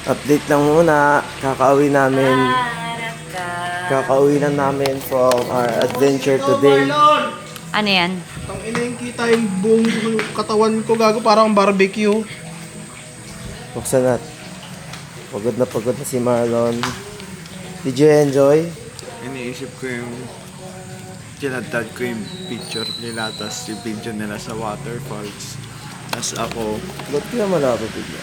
Update lang muna. Kakauwi lang namin from our adventure today. Ano yan? Ang ina yung kita yung buong katawan ko gago parang barbecue. Buksan natin. Pagod na si Marlon. Did you enjoy? Iniisip ko yung tinatad ko yung picture nila tapos yung video nila sa waterfalls. Tapos ako, Ba't kaya malapit bigla?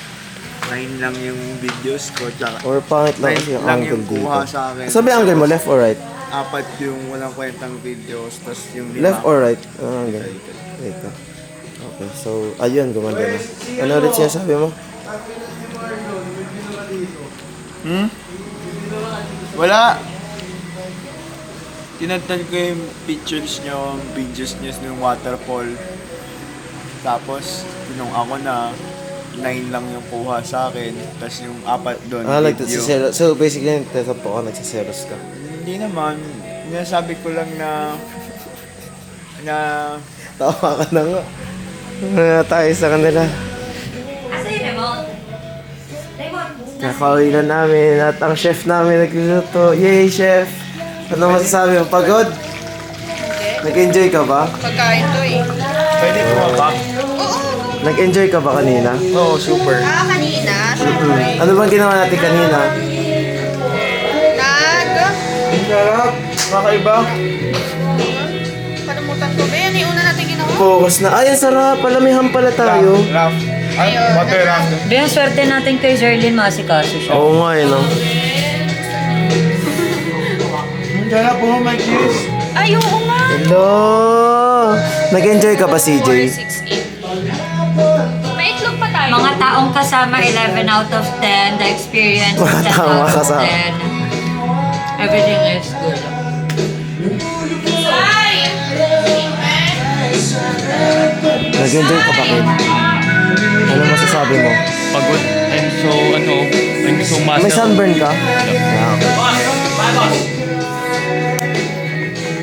9 lang yung videos ko tsaka Or pangit lang kasi 9 yung lang angle yung dito. kuha sa akin. Sabi angle mo, left or right? 4 yung walang kwentang videos tapos yung 5. Left or right? Ah, angle. Ito. Okay, so, ayun, gumanda na. Ano ulit siya sabi mo? Wala! Tinatad ko yung pictures nyo, videos nyo ng waterfall. Tapos, tinong ako na 9 lang yung kuha sa akin. Tapos yung 4 doon, Ah, like, video. so basically, nagtatampo ka, nagsiselos ka. Hindi naman. Sinasabi ko lang na Tawa ka na nga. Tayo sa kanila. Asa yung remote? Remote. Kakauwi na namin at ang chef namin nagluluto. Yay, chef! Ano masasabi mo? Pagod? Nag-enjoy ka ba? Pagkain to eh. pwede ko ba? Nag-enjoy ka ba kanina? Oo, super. Kanina, syempre. Ano bang ginawa natin kanina? Sarap! Makaiba. Panamutan ko ba yan? Yung una natin ginawa. Focus na. Ay, ang sarap! Palamihan pala tayo. Raf. Butter Raf. Bien, swerte natin kay Zerlyn, masikaso siya. Oo nga, eh, no? Ang sarap po, my kiss. Ay, oo nga. Hello! Nag-enjoy ka ba, CJ? 4, 6, 8. May itlog pa tayo. Mga taong kasama, 11 out of 10. The experience, Mga 10 taong out of kasama. 10. Everything is good. Nag-enjoy ka ba, Kid? Ano masasabi mo? Pagod and so ano, I'm so May muscle. sunburn ka? Yeah, okay.